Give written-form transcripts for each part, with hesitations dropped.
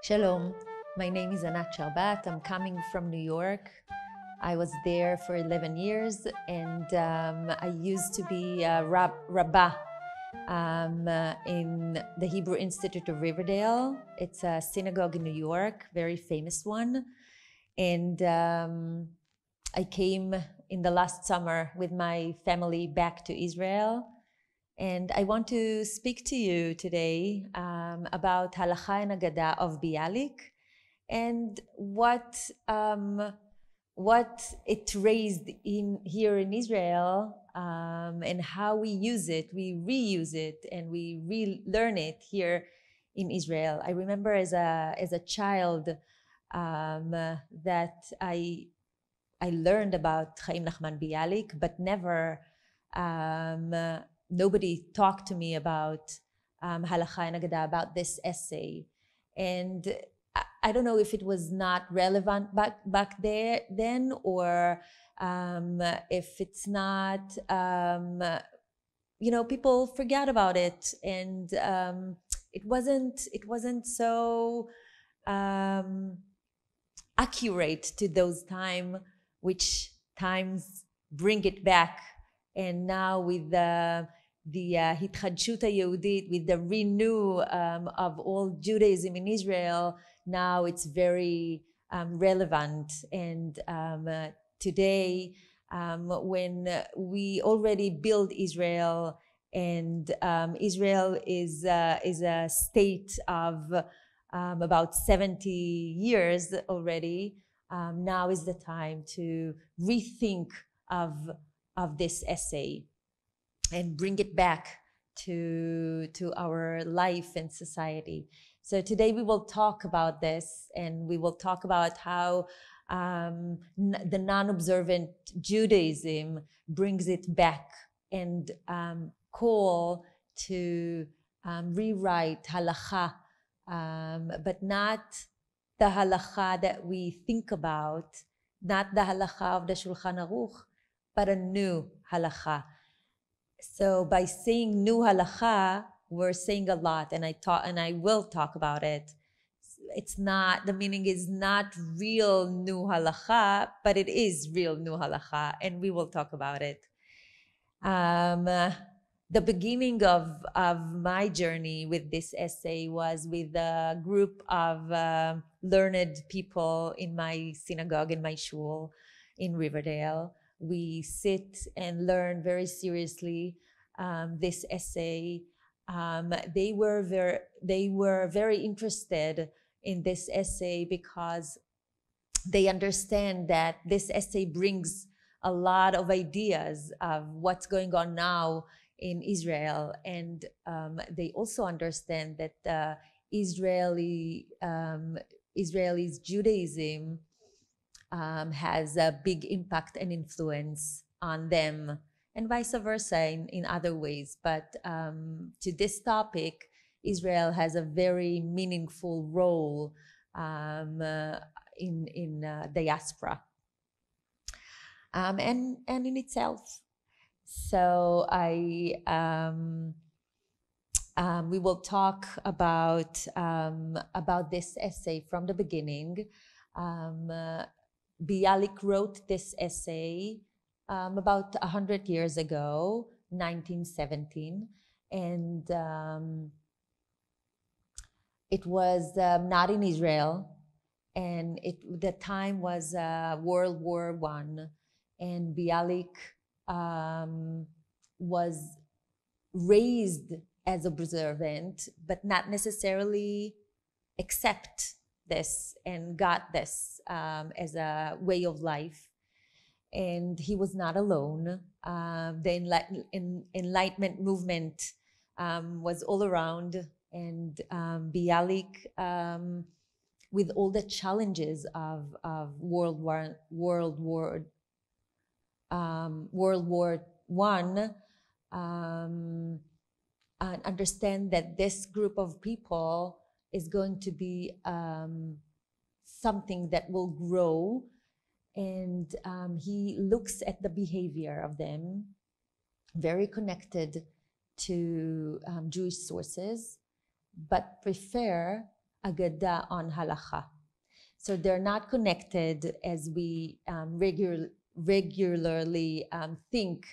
Shalom, my name is Anat Sharbat. I'm coming from New York. I was there for 11 years and I used to be a Rabbi in the Hebrew Institute of Riverdale. It's a synagogue in New York, very famous one. And I came in the last summer with my family back to Israel. And I want to speak to you today about Halakha and Agada of Bialik and what it raised here in Israel and how we use it, we reuse it, and we relearn it here in Israel. I remember as a child that I learned about Chaim Nachman Bialik, but never nobody talked to me about Halakha and Agada, about this essay. And I don't know if it was not relevant back then, or if it's not, people forgot about it, and it wasn't so accurate to those times, which times bring it back. And now with the Hitchadshut HaYehudit, with the renew of all Judaism in Israel, now it's very relevant. And today, when we already build Israel, and Israel is a state of about 70 years already, now is the time to rethink of this essay and bring it back to our life and society. So today we will talk about this, and we will talk about how the non-observant Judaism brings it back and call to rewrite halakha, but not the halakha that we think about, not the halakha of the Shulchan Aruch, but a new halakha. So by saying new halakha, we're saying a lot, and I will talk about it. It's not, the meaning is not real new halakha, but it is real new halakha, and we will talk about it. The beginning of my journey with this essay was with a group of learned people in my synagogue, in my shul in Riverdale. We sit and learn very seriously this essay. They were very interested in this essay because they understand that this essay brings a lot of ideas of what's going on now in Israel, and they also understand that Israelis Judaism has a big impact and influence on them, and vice versa in other ways. But to this topic, Israel has a very meaningful role in diaspora and in itself. So we will talk about this essay from the beginning. Bialik wrote this essay about 100 years ago, 1917, and it was not in Israel, and the time was World War I, and Bialik was raised as observant, but not necessarily accept this and got this as a way of life. And he was not alone. The Enlightenment movement was all around, and Bialik, with all the challenges of World War I, understand that this group of people is going to be something that will grow, and he looks at the behavior of them, very connected to Jewish sources, but prefer Agada on Halakha. So they're not connected as we regularly think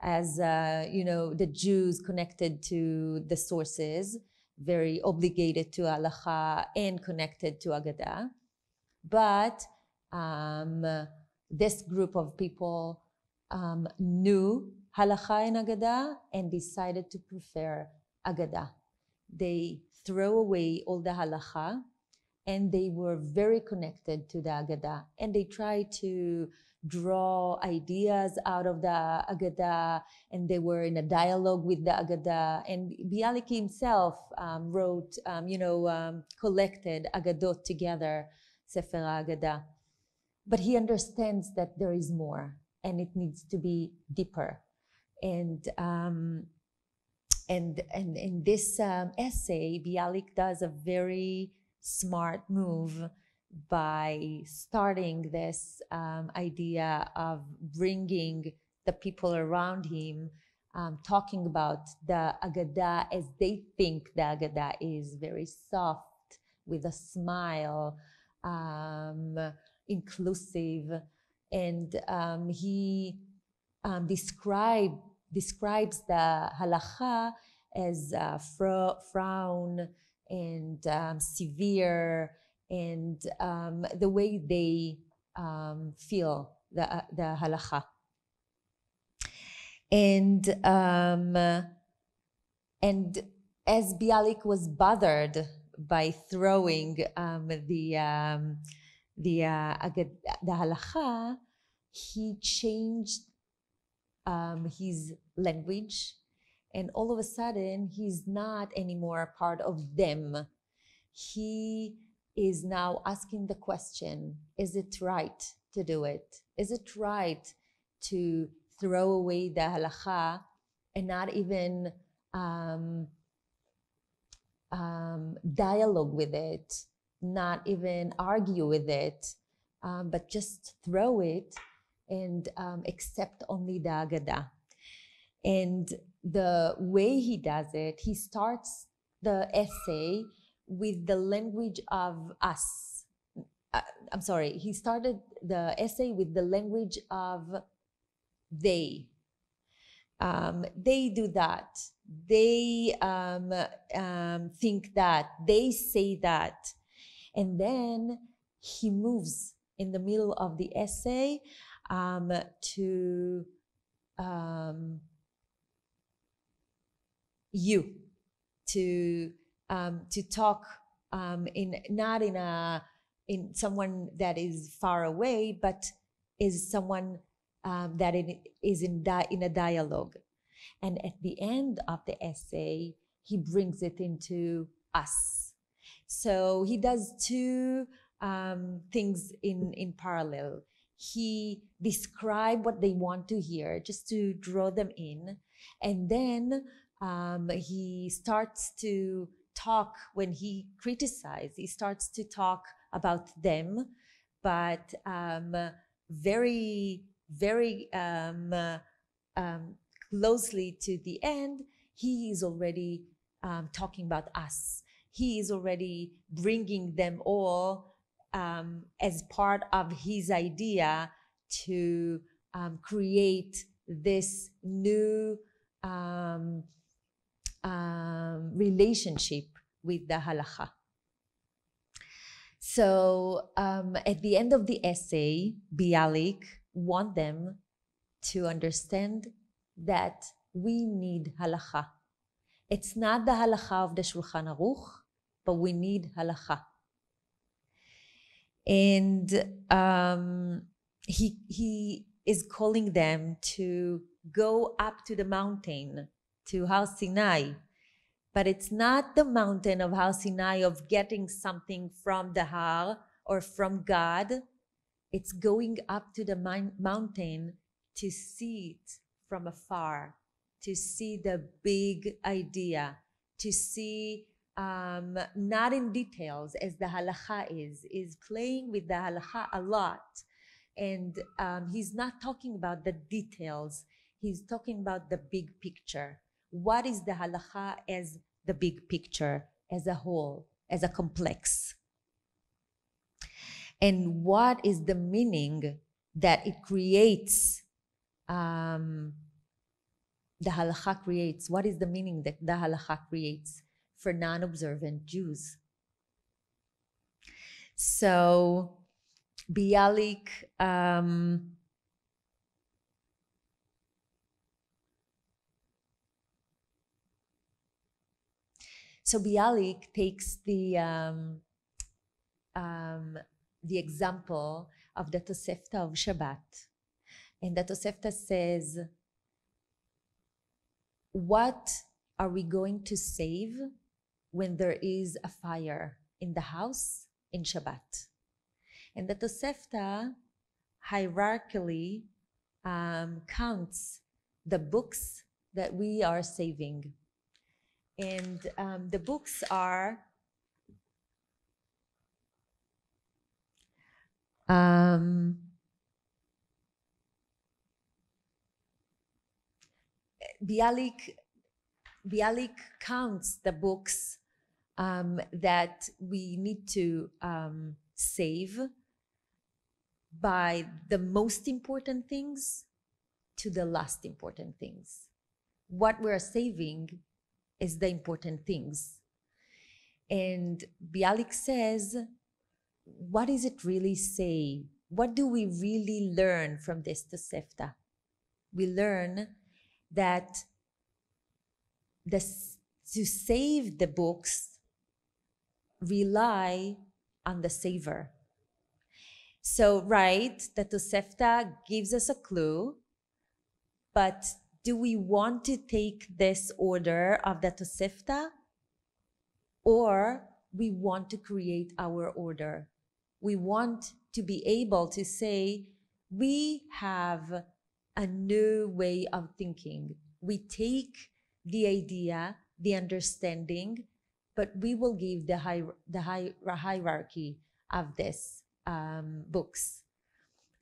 as, the Jews connected to the sources, very obligated to Halakha and connected to Agada. But this group of people knew Halakha and Agada and decided to prefer Agada. They throw away all the Halakha and they were very connected to the Agada. And they tried to draw ideas out of the Agada, and they were in a dialogue with the Agada. And Bialik himself wrote, collected Agadot together, Sefer Agada. But he understands that there is more, and it needs to be deeper. And in this essay, Bialik does a very smart move by starting this idea of bringing the people around him, talking about the Agada as they think the Agada is, very soft, with a smile, inclusive. And he describes the Halakha as frown and severe, and the way they feel the Halakha. And as Bialik was bothered by throwing the Halakha, he changed his language, and all of a sudden he's not anymore part of them. He is now asking the question, is it right to do it? Is it right to throw away the Halakha and not even dialogue with it, not even argue with it, but just throw it and accept only the Agada? And the way he does it, he starts the essay with the language of us. He started the essay with the language of they. They do that. They think that. They say that. And then he moves in the middle of the essay to you, to talk in someone that is far away, but is someone that is in a dialogue. And at the end of the essay, he brings it into us. So he does two things in parallel. He describes what they want to hear, just to draw them in, and then he starts to talk. When he criticizes, he starts to talk about them, but very, very closely to the end, he is already talking about us. He is already bringing them all as part of his idea to create this new relationship with the Halakha. So at the end of the essay, Bialik wants them to understand that we need Halakha. It's not the Halakha of the Shulchan Aruch, but we need Halakha. And he is calling them to go up to the mountain, to Har Sinai. But it's not the mountain of Har Sinai of getting something from the Har or from God. It's going up to the mountain to see it from afar, to see the big idea, to see not in details as the Halakha is playing with the Halakha a lot. And he's not talking about the details. He's talking about the big picture. What is the Halakha as the big picture, as a whole, as a complex. And what is the meaning that it creates, the halakha creates? What is the meaning that the halakha creates for non-observant Jews? So Bialik takes the example of the Tosefta of Shabbat. And the Tosefta says, what are we going to save when there is a fire in the house in Shabbat? And the Tosefta hierarchically counts the books that we are saving. And the books are Bialik counts the books that we need to save by the most important things to the last important things. What we're saving is the important things. And Bialik says, what does it really say? What do we really learn from this Tosefta? We learn that to save the books rely on the saver. So, right, the Tosefta gives us a clue, but do we want to take this order of the Tosefta, or we want to create our order? We want to be able to say, we have a new way of thinking. We take the idea, the understanding, but we will give the hierarchy of this books.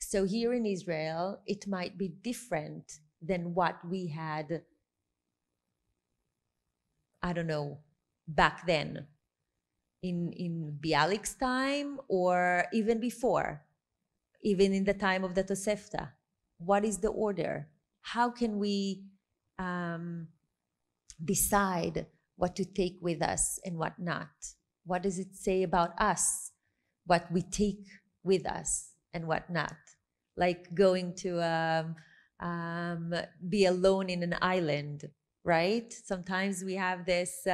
So here in Israel, it might be different than what we had, I don't know, back then, in Bialik's time, or even before, even in the time of the Tosefta. What is the order? How can we decide what to take with us and what not? What does it say about us, what we take with us and what not? Like going to be alone in an island, right? Sometimes we have this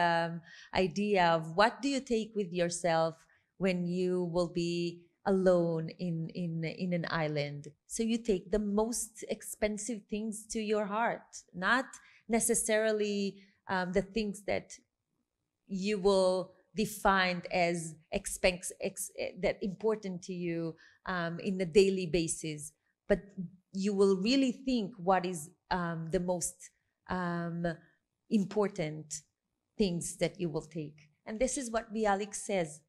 idea of what do you take with yourself when you will be alone in an island. So you take the most expensive things to your heart, not necessarily the things that you will define as that important to you in a daily basis, but you will really think what is the most important things that you will take. And this is what Bialik says.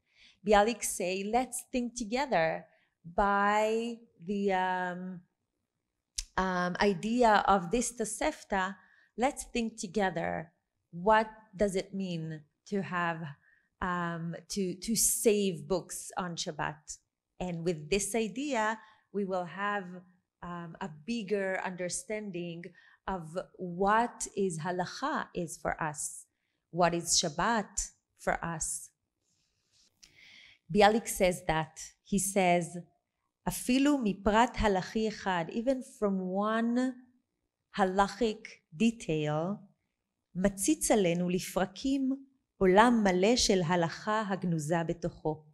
Bialik say, let's think together by the idea of this Tosefta. Let's think together. What does it mean to have to save books on Shabbat? And with this idea, we will have a bigger understanding of what is Halakha is for us, what is Shabbat for us. Bialik says that. He says, Afilu miprat halakhi echad, even from one halachic detail, מציץ עלינו לפרקים עולם מלא של הלכה הגנוזה בתוכו.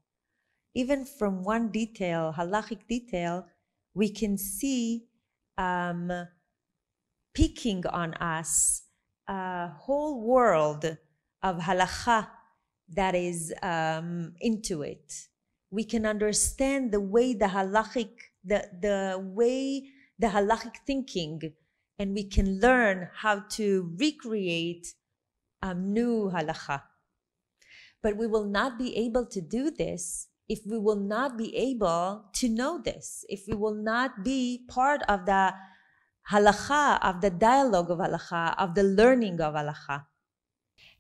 Even from one detail, halachic detail, we can see picking on us a whole world of halakha that is into it. We can understand the way the halachic thinking, and we can learn how to recreate a new halakha. But we will not be able to do this if we will not be able to know this, if we will not be part of the halakha, of the dialogue of halakha, of the learning of halakha.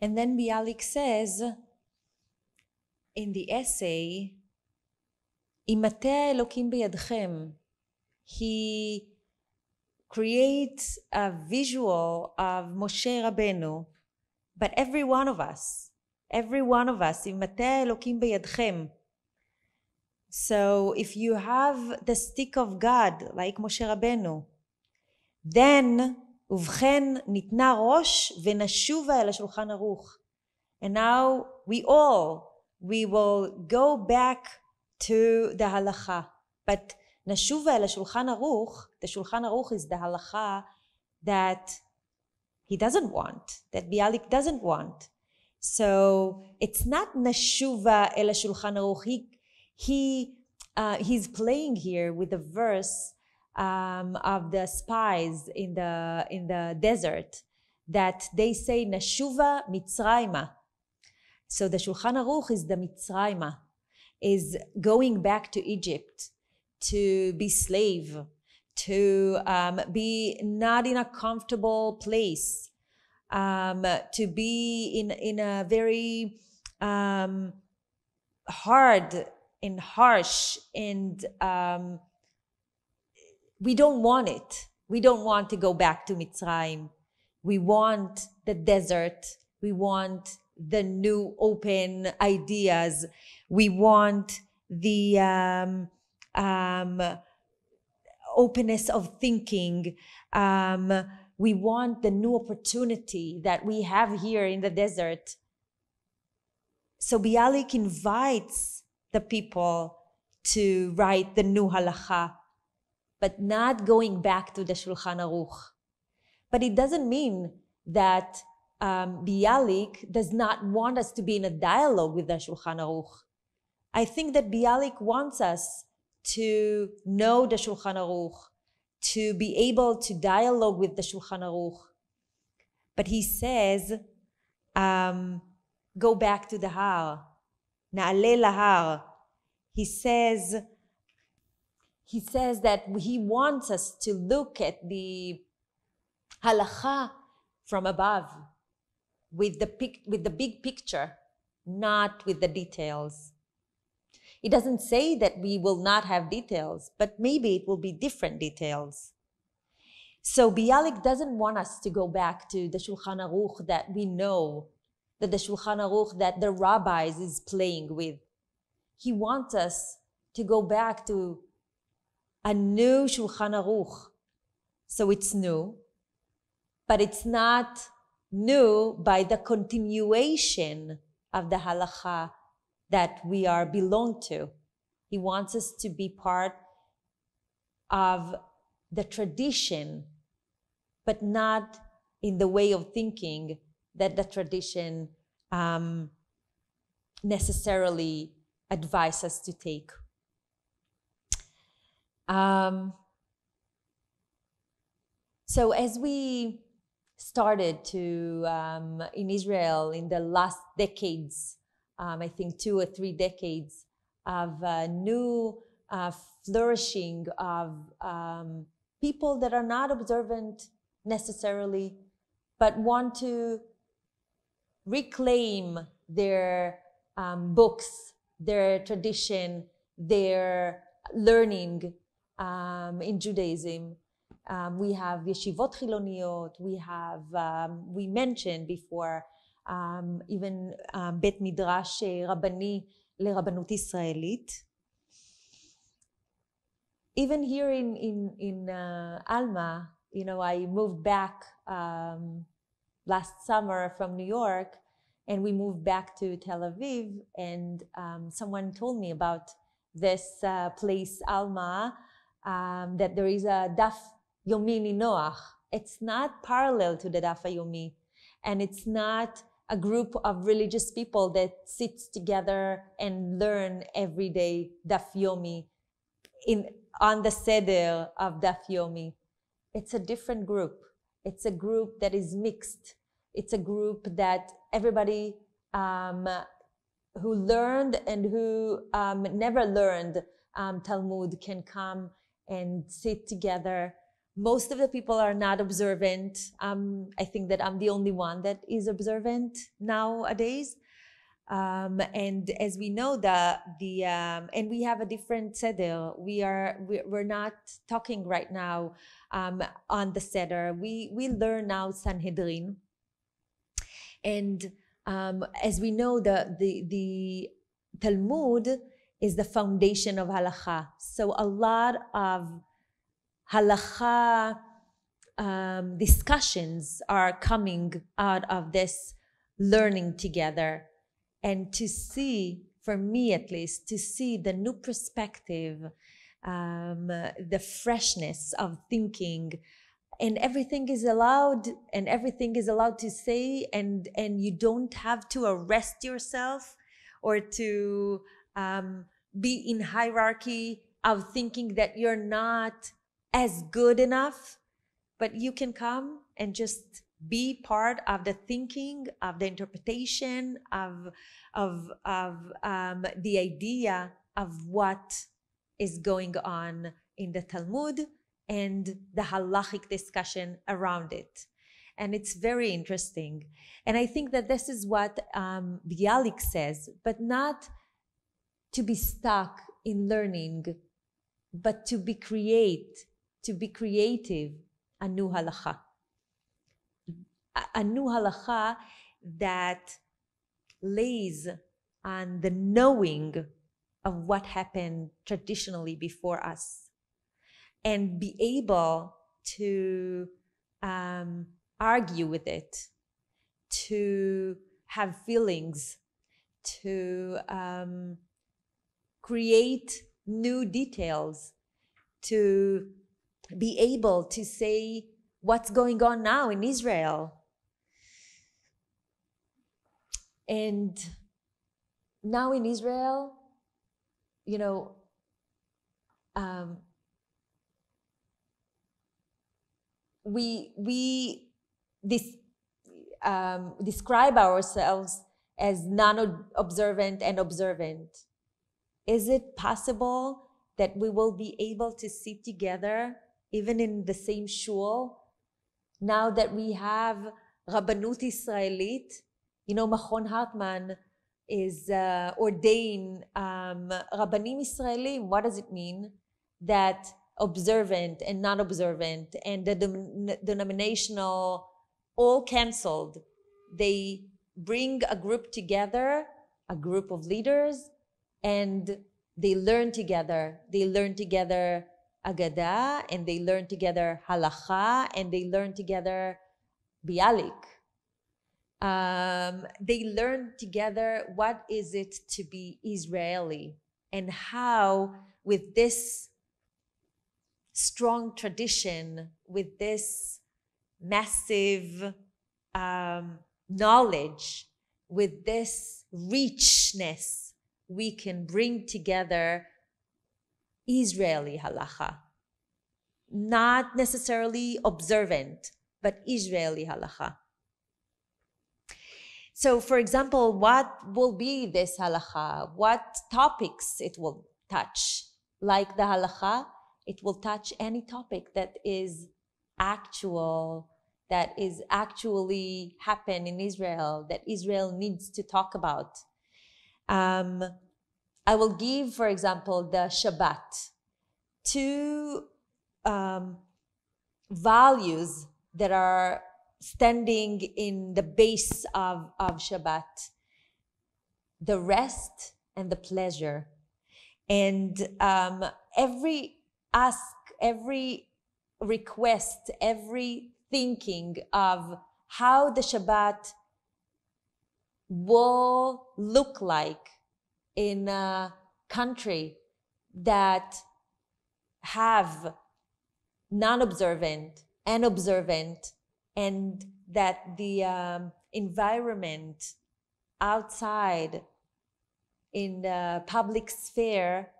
And then Bialik says, in the essay, אם מטה האלוקים בידכם, he creates a visual of Moshe Rabbeinu, but every one of us, אם מטה האלוקים בידכם. So if you have the stick of God, like Moshe Rabbeinu, then ובכן ניתנה ראש ונשובה אל השולחן ערוך. And now we will go back to the halakha. But nashuva el shulchan aruch, the shulchan aruch is the halakha that he doesn't want, that Bialik doesn't want. So it's not nashuva el shulchan aruch. He's playing here with the verse of the spies in the desert that they say nashuva mitzrayma. So the shulchan aruch is the mitzrayma, is going back to Egypt, to be slave, to be not in a comfortable place, to be in a very hard and harsh, and we don't want it. We don't want to go back to Mitzrayim. We want the desert. We want the new open ideas. We want the openness of thinking. We want the new opportunity that we have here in the desert. So Bialik invites the people to write the new halakha, but not going back to the Shulchan Aruch. But it doesn't mean that Bialik does not want us to be in a dialogue with the Shulchan Aruch. I think that Bialik wants us to know the Shulchan Aruch, to be able to dialogue with the Shulchan Aruch. But he says, go back to the Har, Na'ale lahar. He says that he wants us to look at the halakha from above, with the big picture, not with the details. It doesn't say that we will not have details, but maybe it will be different details. So Bialik doesn't want us to go back to the Shulchan Aruch that we know, that the Shulchan Aruch that the rabbis is playing with. He wants us to go back to a new Shulchan Aruch. So it's new, but it's not new by the continuation of the halakha that we are belong to. He wants us to be part of the tradition, but not in the way of thinking that the tradition necessarily advise us to take. So as we started to, in Israel in the last decades, I think 2 or 3 decades of new flourishing of people that are not observant necessarily, but want to reclaim their books, their tradition, their learning in Judaism. We have yeshivot chiloniot, we mentioned before, even Bet Midrash Rabbani לרבנות ישראלית. Even here in Alma, you know, I moved back last summer from New York, and we moved back to Tel Aviv, and someone told me about this place, Alma, that there is a Daf Yomi Ninoach. It's not parallel to the Daf Yomi, and it's not a group of religious people that sits together and learn every day Daf Yomi on the Seder of Daf Yomi. It's a different group. It's a group that is mixed. It's a group that everybody who learned and who never learned Talmud can come and sit together. Most of the people are not observant. I think that I'm the only one that is observant nowadays. And as we know, and we have a different seder. We're not talking right now on the seder. We learn now Sanhedrin, and as we know, the Talmud is the foundation of Halakha. So a lot of Halakha discussions are coming out of this learning together. And to see, for me at least, to see the new perspective, the freshness of thinking, and everything is allowed to say, and you don't have to arrest yourself or to be in hierarchy of thinking that you're not as good enough, but you can come and just be part of the thinking, of the interpretation, of the idea of what is going on in the Talmud and the halachic discussion around it. And it's very interesting. And I think that this is what Bialik says, but not to be stuck in learning, but to be creative, a new halakha. A new halakha that lays on the knowing of what happened traditionally before us, and be able to argue with it, to have feelings, to create new details, to be able to say what's going on now in Israel. And now in Israel, you know, we describe ourselves as non-observant and observant. Is it possible that we will be able to sit together, even in the same shul, now that we have Rabbanut Israelit? You know, Machon Hartman is ordained Rabbanim Israelim. What does it mean? That observant and non-observant and the denominational all canceled. They bring a group together, a group of leaders, and they learn together. They learn together Agadah, and they learn together Halakha, and they learn together Bialik. They learn together what is it to be Israeli, and how with this strong tradition, with this massive knowledge, with this richness, we can bring together Israeli halakha. Not necessarily observant, but Israeli halakha. So, for example, what will be this halakha? What topics it will touch? Like the halakha, it will touch any topic that is actual, that is actually happen in Israel, that Israel needs to talk about. I will give, for example, the Shabbat. Two values that are standing in the base of Shabbat: the rest and the pleasure. And every ask, every request, every thinking of how the Shabbat will look like in a country that have non-observant and observant, and that the environment outside in the public sphere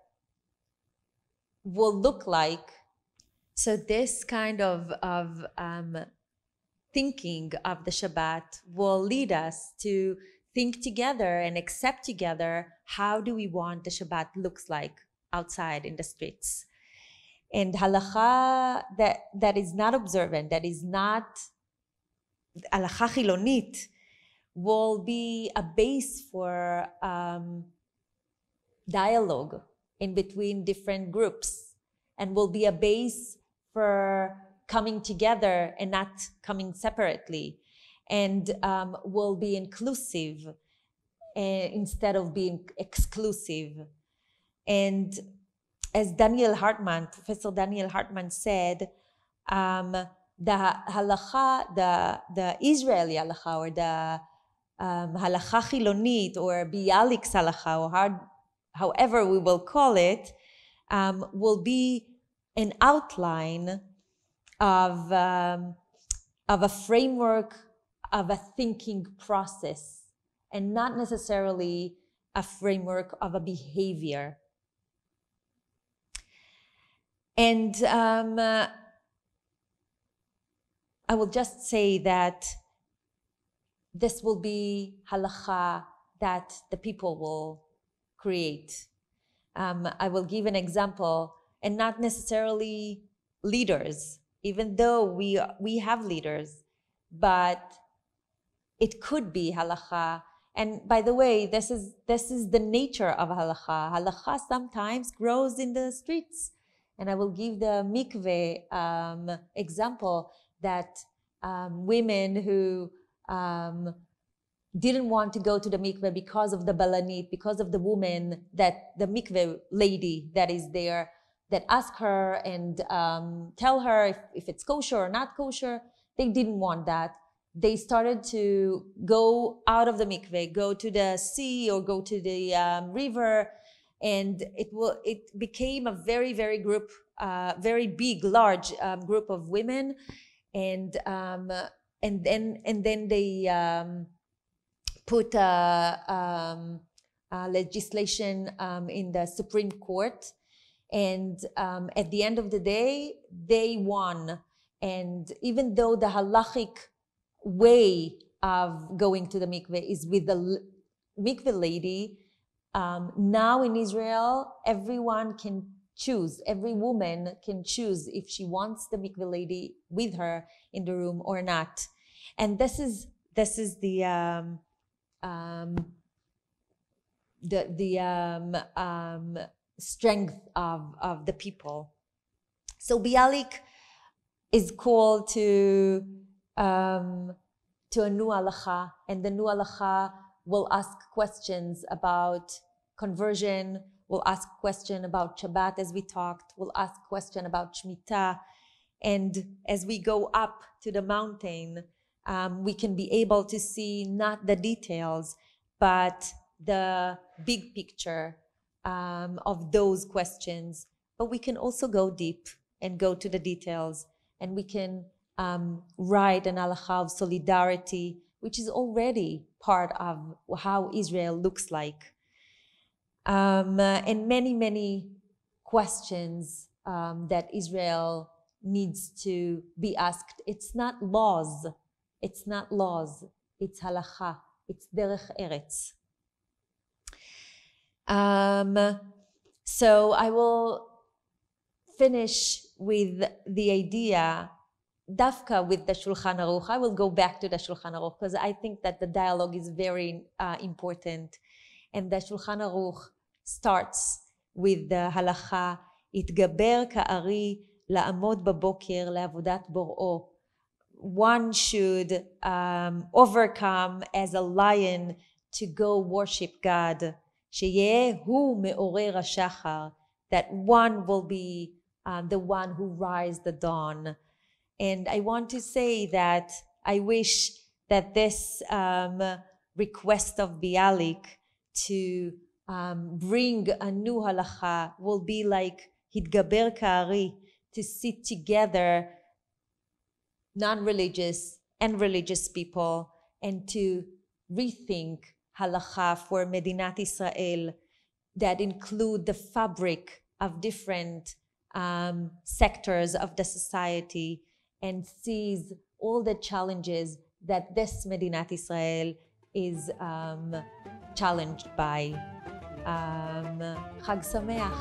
will look like. So this kind of thinking of the Shabbat will lead us to think together and accept together how do we want the Shabbat looks like outside in the streets. And halakha that is not observant, that is not halakha chilonit, will be a base for dialogue in between different groups, and will be a base for coming together and not coming separately, and will be inclusive instead of being exclusive. And as Professor Daniel Hartman said, the halakha, the Israeli halakha, or the halakha chilonit, or Bialik's halakha, or however we will call it, will be an outline of a framework of a thinking process, and not necessarily a framework of a behavior. And I will just say that this will be halakha that the people will create. I will give an example, and not necessarily leaders, even though we have leaders, but it could be halakha. And by the way, this is the nature of halakha. Halakha sometimes grows in the streets. And I will give the mikveh example, that women who didn't want to go to the mikveh because of the balanit, because of the woman, that the mikveh lady that is there, that ask her and tell her if it's kosher or not kosher. They didn't want that. They started to go out of the mikveh, go to the sea or go to the river, and it became a very, very very big, large group of women, and then they put legislation in the Supreme Court, and at the end of the day, they won. And even though the halachic way of going to the mikveh is with the mikveh lady, now in Israel, everyone can choose, every woman can choose if she wants the mikveh lady with her in the room or not. And this is the strength of the people. So Bialik is called to a new halakha, and the new halakha will ask questions about conversion, will ask question about Shabbat, as we talked, will ask question about Shemitah. And as we go up to the mountain, we can be able to see not the details, but the big picture of those questions. But we can also go deep and go to the details, and we can write an halakha of solidarity, which is already part of how Israel looks like. And many, many questions that Israel needs to be asked. It's not laws. It's halakha. It's derech eretz. So I will finish with the idea, dafka with the Shulchan Aruch. I will go back to the Shulchan Aruch because I think that the dialogue is very important. And the Shulchan Aruch starts with the halakha, התגבר כארי לעמוד בבוקר לעבודת בוראו. One should overcome as a lion to go worship God. שיהיה הוא מעורר השחר, that one will be the one who rise the dawn. And I want to say that I wish that this request of Bialik to bring a new halakha will be like התגבר כארי, to sit together, non-religious and religious people, and to rethink halakha for Medinat Israel that include the fabric of different sectors of the society, and sees all the challenges that this Medinat Israel is challenged by. Chag Sameach.